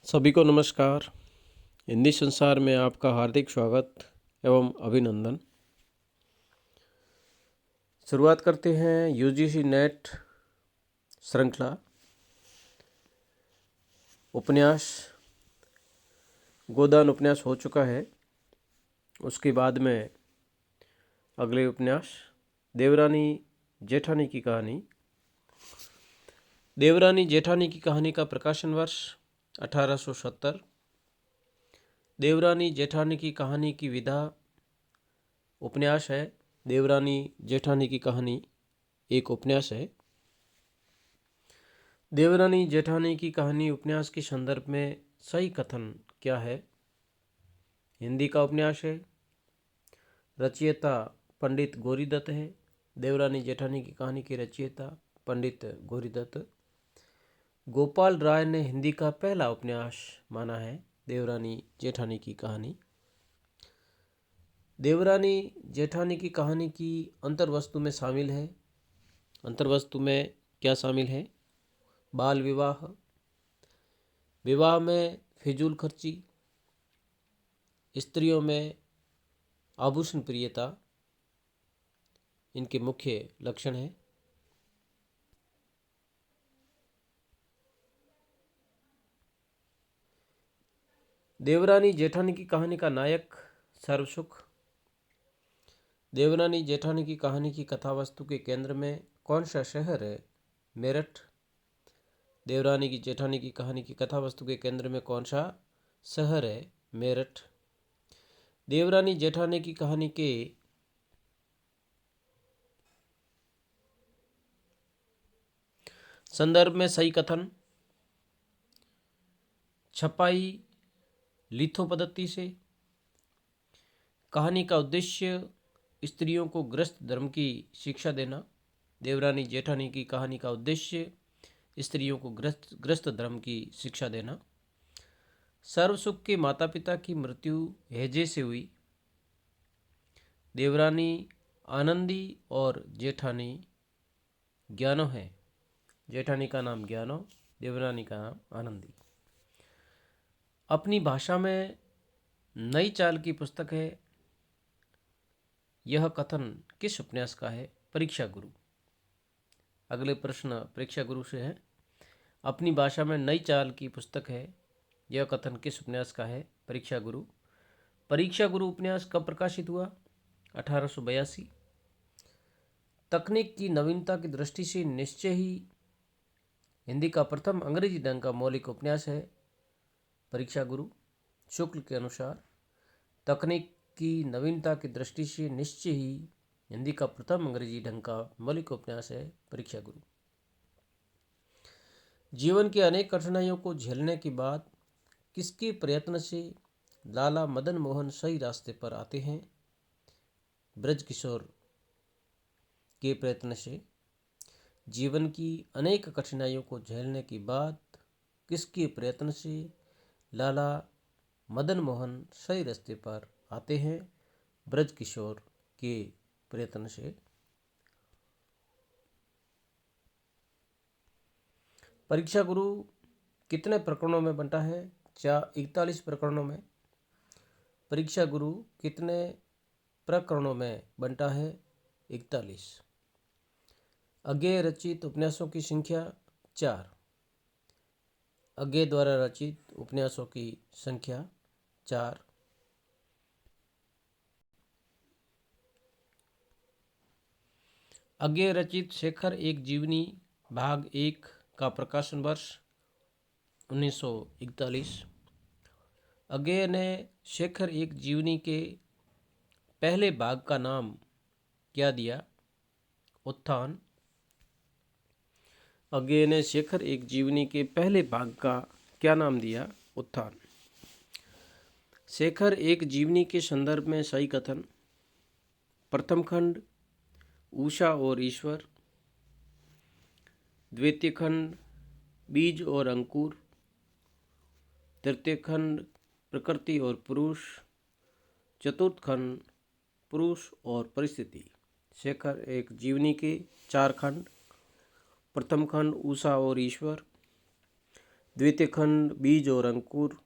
सभी को नमस्कार। हिंदी संसार में आपका हार्दिक स्वागत एवं अभिनंदन। शुरुआत करते हैं यूजीसी नेट श्रृंखला उपन्यास। गोदान उपन्यास हो चुका है। उसके बाद में अगले उपन्यास देवरानी जेठानी की कहानी। देवरानी जेठानी की कहानी का प्रकाशन वर्ष 1870। देवरानी जेठानी की कहानी की विधा उपन्यास है। देवरानी जेठानी की कहानी एक उपन्यास है। देवरानी जेठानी की कहानी उपन्यास के संदर्भ में सही कथन क्या है? हिंदी का उपन्यास है। रचयिता पंडित गौरीदत्त है। देवरानी जेठानी की कहानी के रचयिता पंडित गौरीदत्त। गोपाल राय ने हिंदी का पहला उपन्यास माना है देवरानी जेठानी की कहानी। देवरानी जेठानी की कहानी की अंतर्वस्तु में शामिल है। अंतर्वस्तु में क्या शामिल है? बाल विवाह, विवाह में फिजूल खर्ची, स्त्रियों में आभूषण प्रियता, इनके मुख्य लक्षण हैं। देवरानी जेठानी की कहानी का नायक सर्वसुख। देवरानी जेठानी की कहानी की कथावस्तु के केंद्र में कौन सा शहर है? मेरठ। देवरानी की जेठानी की कहानी की कथावस्तु के केंद्र में कौन सा शहर है? मेरठ। देवरानी जेठानी की कहानी के संदर्भ में सही कथन। छपाई लिथो पद्धति से। कहानी का उद्देश्य स्त्रियों को गृहस्थ धर्म की शिक्षा देना। देवरानी जेठानी की कहानी का उद्देश्य स्त्रियों को गृहस्थ धर्म की शिक्षा देना। सर्वसुख के माता पिता की मृत्यु हैजे से हुई। देवरानी आनंदी और जेठानी ज्ञानो है। जेठानी का नाम ज्ञानो, देवरानी का नाम आनंदी। अपनी भाषा में नई चाल की पुस्तक है। यह कथन किस उपन्यास का है? परीक्षा गुरु। अगले प्रश्न परीक्षा गुरु से है। अपनी भाषा में नई चाल की पुस्तक है। यह कथन किस उपन्यास का है? परीक्षा गुरु। परीक्षा गुरु उपन्यास कब प्रकाशित हुआ? 1882। तकनीक की नवीनता की दृष्टि से निश्चय ही हिंदी का प्रथम अंग्रेजी ढंग का मौलिक उपन्यास है परीक्षा गुरु। शुक्ल के अनुसार तकनीक की नवीनता की दृष्टि से निश्चय ही हिंदी का प्रथम अंग्रेजी ढंग का मौलिक उपन्यास है परीक्षा गुरु। जीवन की अनेक कठिनाइयों को झेलने के बाद किसके प्रयत्न से लाला मदन मोहन सही रास्ते पर आते हैं? ब्रज किशोर के प्रयत्न से। जीवन की अनेक कठिनाइयों को झेलने के बाद किसके प्रयत्न से लाला मदन मोहन सही रास्ते पर आते हैं? ब्रज किशोर के प्रयत्न से। परीक्षा गुरु कितने प्रकरणों में बंटा है? 41 प्रकरणों में। परीक्षा गुरु कितने प्रकरणों में बंटा है? 41। अज्ञेय रचित उपन्यासों की संख्या 4। अज्ञेय द्वारा रचित उपन्यासों की संख्या 4। अज्ञेय रचित शेखर एक जीवनी भाग 1 का प्रकाशन वर्ष 1941। अज्ञेय ने शेखर एक जीवनी के पहले भाग का नाम क्या दिया? उत्थान। अज्ञेय ने शेखर एक जीवनी के पहले भाग का क्या नाम दिया? उत्थान। शेखर एक जीवनी के संदर्भ में सही कथन। प्रथम खंड उषा और ईश्वर। द्वितीय खंड बीज और अंकुर। तृतीय खंड प्रकृति और पुरुष। चतुर्थ खंड पुरुष और परिस्थिति। शेखर एक जीवनी के 4 खंड। प्रथम खंड उषा और ईश्वर। द्वितीय खंड बीज और अंकुर,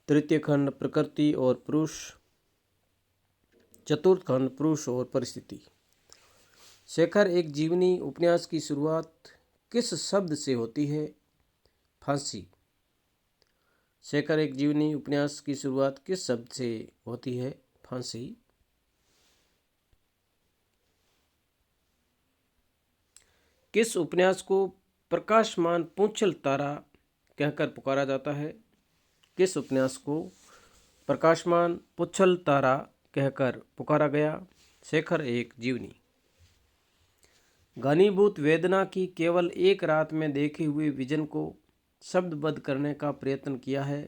तृतीय खंड प्रकृति और पुरुष, चतुर्थ खंड पुरुष और परिस्थिति। शेखर एक जीवनी उपन्यास की शुरुआत किस शब्द से होती है? फांसी। शेखर एक जीवनी उपन्यास की शुरुआत किस शब्द से होती है? फांसी। किस उपन्यास को प्रकाशमान पूंछल तारा कहकर पुकारा जाता है? किस उपन्यास को प्रकाशमान पुंछल तारा कहकर पुकारा गया? शेखर एक जीवनी। घनीभूत वेदना की केवल एक रात में देखे हुए विजन को शब्दबद्ध करने का प्रयत्न किया है।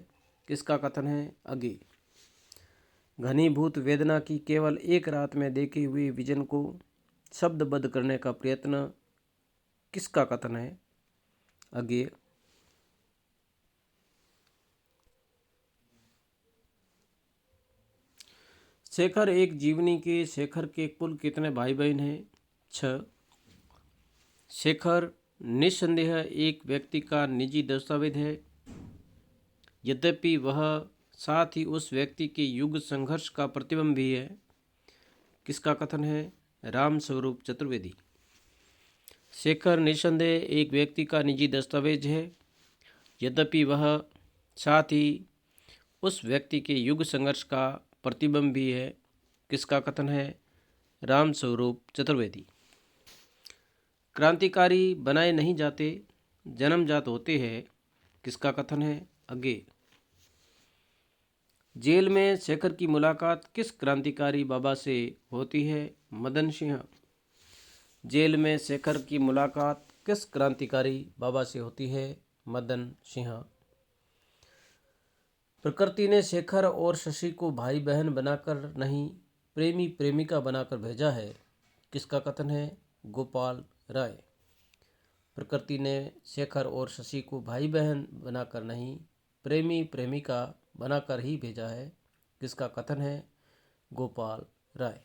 किसका कथन है? अगे। घनीभूत वेदना की केवल एक रात में देखे हुए विजन को शब्दबद्ध करने का प्रयत्न किसका कथन है? अगे। शेखर एक जीवनी के शेखर के कुल कितने भाई बहन हैं? 6। शेखर निस्संदेह एक व्यक्ति का निजी दस्तावेज है, यद्यपि वह साथ ही उस व्यक्ति के युग संघर्ष का प्रतिबिंब भी है। किसका कथन है? रामस्वरूप चतुर्वेदी। शेखर निस्संदेह एक व्यक्ति का निजी दस्तावेज है, यद्यपि वह साथ ही उस व्यक्ति के युग संघर्ष का प्रतिबिंब भी है। किसका कथन है? रामस्वरूप चतुर्वेदी। क्रांतिकारी बनाए नहीं जाते, जन्मजात होते हैं। किसका कथन है? अगे। जेल में शेखर की मुलाकात किस क्रांतिकारी बाबा से होती है? मदन सिंह। जेल में शेखर की मुलाकात किस क्रांतिकारी बाबा से होती है? मदन सिंह। प्रकृति ने शेखर और शशि को भाई बहन बनाकर नहीं, प्रेमी प्रेमिका बनाकर भेजा है। किसका कथन है? गोपाल राय। प्रकृति ने शेखर और शशि को भाई बहन बनाकर नहीं, प्रेमी प्रेमिका बनाकर ही भेजा है। किसका कथन है? गोपाल राय।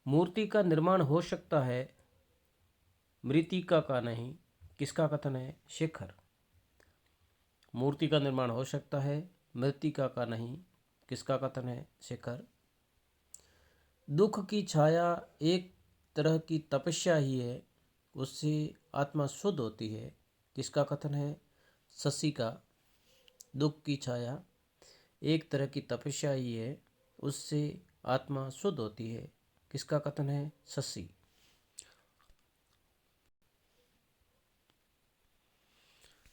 मूर्ति का निर्माण हो सकता है, मृतिका का नहीं। किसका कथन है? शेखर। मूर्ति का निर्माण हो सकता है, मृतिका का नहीं। किसका कथन है? शेखर। दुख की छाया एक तरह की तपस्या ही है, उससे आत्मा शुद्ध होती है। किसका कथन है? शशि का। दुख की छाया एक तरह की तपस्या ही है, उससे आत्मा शुद्ध होती है। किसका कथन है? शशि।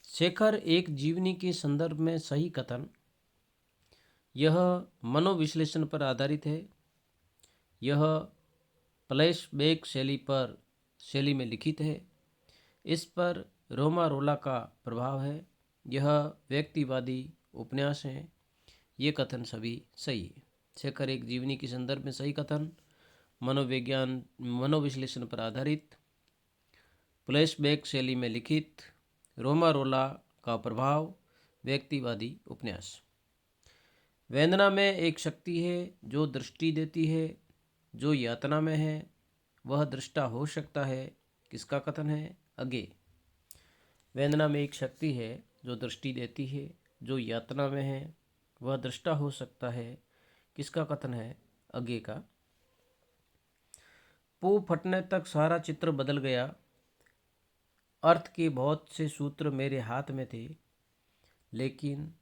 शेखर एक जीवनी के संदर्भ में सही कथन। यह मनोविश्लेषण पर आधारित है। यह फ्लैशबैक शैली में लिखित है। इस पर रोमारोला का प्रभाव है। यह व्यक्तिवादी उपन्यास है। ये कथन सभी सही है। शेखर एक जीवनी के संदर्भ में सही कथन, मनोविश्लेषण पर आधारित, फ्लैशबैक शैली में लिखित, रोमारोला का प्रभाव, व्यक्तिवादी उपन्यास। वेदना में एक शक्ति है जो दृष्टि देती है। जो यातना में है वह दृष्टा हो सकता है। किसका कथन है? अगे। वेदना में एक शक्ति है जो दृष्टि देती है। जो यातना में है वह दृष्टा हो सकता है। किसका कथन है? अगे का। पू फटने तक सारा चित्र बदल गया। अर्थ के बहुत से सूत्र मेरे हाथ में थे, लेकिन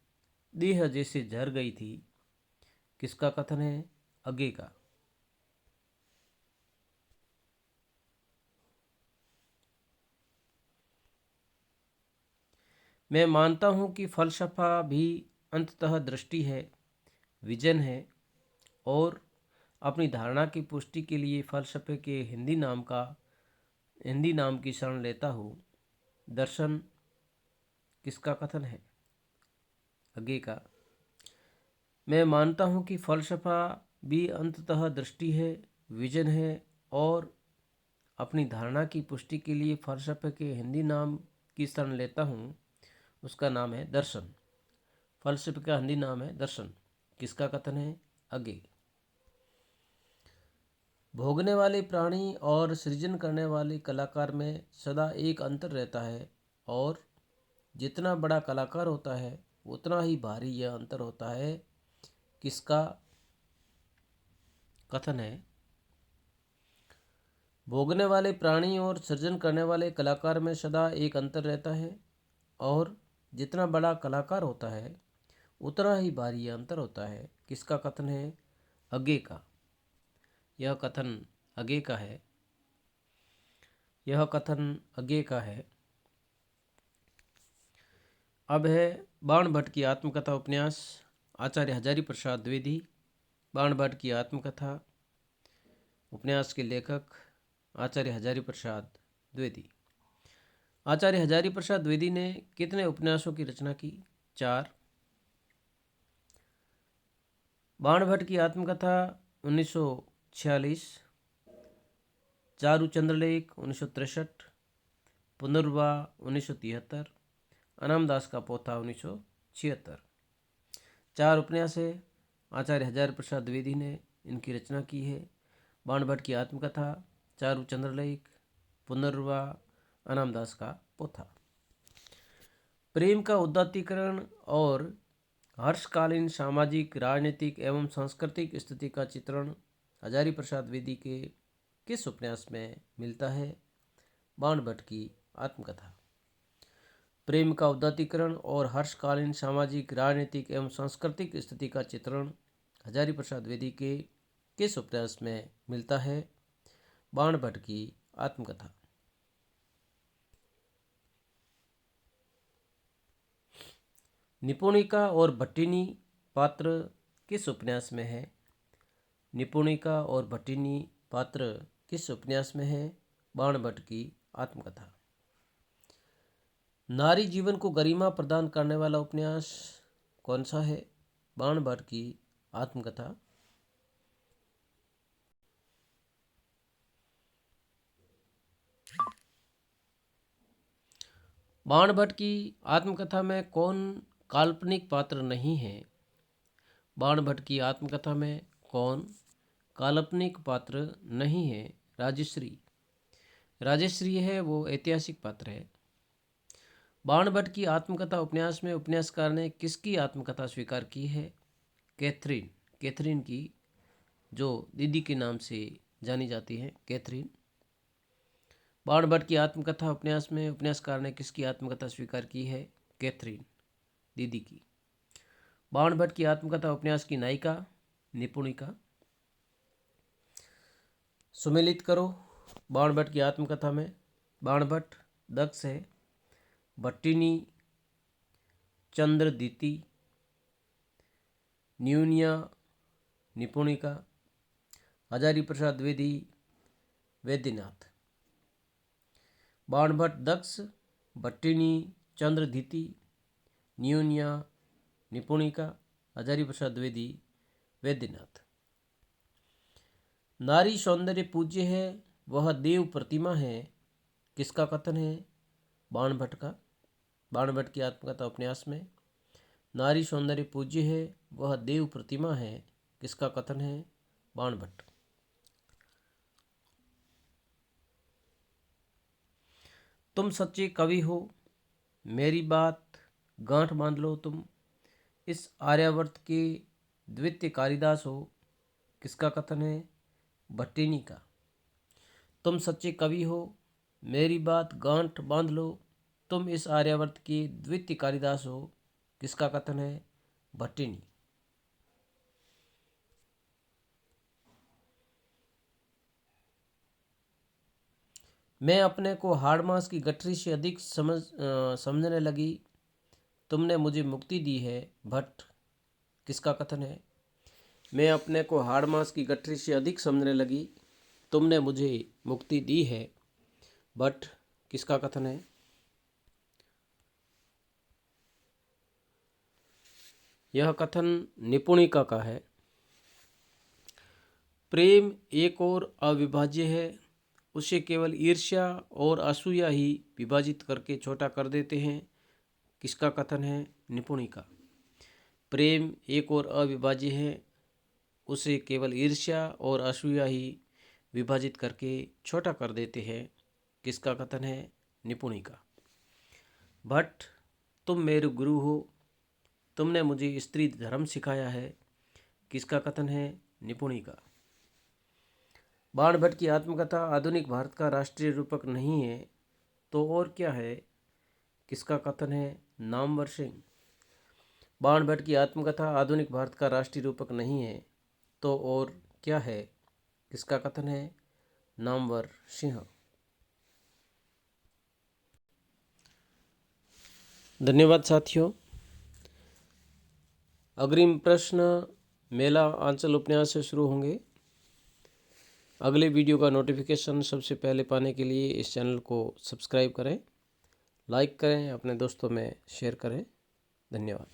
देह जैसे झर गई थी। किसका कथन है? अगे का। मैं मानता हूँ कि फलसफा भी अंततः दृष्टि है, विजन है, और अपनी धारणा की पुष्टि के लिए फलसफे के हिंदी नाम की शरण लेता हूँ, दर्शन। किसका कथन है? अगे का। मैं मानता हूँ कि फलसफा भी अंततः दृष्टि है, विजन है, और अपनी धारणा की पुष्टि के लिए फलसफे के हिंदी नाम की शरण लेता हूँ, उसका नाम है दर्शन। फलसफे का हिंदी नाम है दर्शन। किसका कथन है? अगे। भोगने वाले प्राणी और सृजन करने वाले कलाकार में सदा एक अंतर रहता है और जितना बड़ा कलाकार होता है उतना ही भारी यह अंतर होता है। किसका कथन है? भोगने वाले प्राणी और सृजन करने वाले कलाकार में सदा एक अंतर रहता है और जितना बड़ा कलाकार होता है उतना ही भारी यह अंतर होता है। किसका कथन है? अगे का। यह कथन अगे का है। यह कथन अगे का है। अब है बाण भट्ट की आत्मकथा उपन्यास, आचार्य हजारी प्रसाद द्विवेदी। बाण भट्ट की आत्मकथा उपन्यास के लेखक आचार्य हजारी प्रसाद द्विवेदी। आचार्य हजारी प्रसाद द्विवेदी ने कितने उपन्यासों की रचना की? 4। बाण भट्ट की आत्मकथा 1946, चारु चंद्रलेख 1963, पुनर्विवाह 1973, अनामदास का पोथा 1976। 4 उपन्यास है। आचार्य हजारी प्रसाद द्विवेदी ने इनकी रचना की है। बाण भट्ट की आत्मकथा, चारु चंद्रलेख, पुनर्विवाह, अनामदास का पोथा। प्रेम का उदात्तीकरण और हर्षकालीन सामाजिक, राजनीतिक एवं सांस्कृतिक स्थिति का चित्रण हजारी प्रसाद द्विवेदी के किस उपन्यास में मिलता है? बाण भट्ट की आत्मकथा। प्रेम का उदात्तीकरण और हर्षकालीन सामाजिक, राजनीतिक एवं सांस्कृतिक स्थिति का चित्रण हजारी प्रसाद द्विवेदी के किस उपन्यास में मिलता है? बाण भट्ट की आत्मकथा। निपुणिका और भट्टिनी पात्र किस उपन्यास में है? निपुणिका और भट्टिनी पात्र किस उपन्यास में है? बाण भट्ट की आत्मकथा। नारी जीवन को गरिमा प्रदान करने वाला उपन्यास कौन सा है? बाण भट्ट की आत्मकथा। बाण भट्ट की आत्मकथा में कौन काल्पनिक पात्र नहीं है? बाण भट्ट की आत्मकथा में कौन काल्पनिक पात्र नहीं है? राजश्री। राजश्री है वो ऐतिहासिक पात्र है। बाण भट्ट की आत्मकथा उपन्यास में उपन्यासकार ने किसकी आत्मकथा स्वीकार की है? कैथरीन। कैथरीन की, जो दीदी के नाम से जानी जाती है, कैथरीन। बाण भट्ट की आत्मकथा उपन्यास में उपन्यासकार ने किसकी आत्मकथा स्वीकार की है? कैथरीन, दीदी की। बाण भट्ट की आत्मकथा उपन्यास की नायिका निपुणिका। सुमेलित करो। बाण भट्ट की आत्मकथा में बाण भट्ट दक्ष है, भट्टिनी चंद्रदीति, न्यूनिया निपुणिका, हजारी प्रसाद द्विवेदी वैद्यनाथ। बाण भट्ट दक्ष, भट्टिनी चंद्रदीति, न्यूनिया निपुणिका, हजारी प्रसाद द्विवेदी वैद्यनाथ। नारी सौंदर्य पूज्य है, वह देव प्रतिमा है, किसका कथन है? बाण भट्ट का। बाण भट्ट की आत्मकथा उपन्यास में नारी सौंदर्य पूज्य है, वह देव प्रतिमा है, किसका कथन है? बाण भट्ट। तुम सच्चे कवि हो, मेरी बात गांठ बांध लो, तुम इस आर्यावर्त के द्वितीय कालिदास हो, किसका कथन है? भट्टिनी का। तुम सच्चे कवि हो, मेरी बात गांठ बांध लो, तुम इस आर्यावर्त के द्वितीय कालिदास हो, किसका कथन है? भट्टिनी। मैं अपने को हाड़ मास की गठरी से अधिक समझने लगी, तुमने मुझे मुक्ति दी है, भट्ट, किसका कथन है? मैं अपने को हाड़ मास की गठरी से अधिक समझने लगी, तुमने मुझे मुक्ति दी है, भट्ट, किसका कथन है? यह कथन निपुणिका का है। प्रेम एक और अविभाज्य है, उसे केवल ईर्ष्या और असूया ही विभाजित करके छोटा कर देते हैं, किसका कथन है? निपुणिका। प्रेम एक और अविभाज्य है, उसे केवल ईर्ष्या और असूया ही विभाजित करके छोटा कर देते हैं। किसका कथन है? निपुणी का। भट्ट, तुम मेरे गुरु हो, तुमने मुझे स्त्री धर्म सिखाया है। किसका कथन है? निपुणी का। बाणभट्ट की आत्मकथा आधुनिक भारत का राष्ट्रीय रूपक नहीं है तो और क्या है? किसका कथन है? नामवर सिंह। बाणभट्ट की आत्मकथा आधुनिक भारत का राष्ट्रीय रूपक नहीं है तो और क्या है? किसका कथन है? नामवर सिंह। धन्यवाद साथियों। अग्रिम प्रश्न मेला आंचल उपन्यास से शुरू होंगे। अगले वीडियो का नोटिफिकेशन सबसे पहले पाने के लिए इस चैनल को सब्सक्राइब करें, लाइक करें, अपने दोस्तों में शेयर करें। धन्यवाद।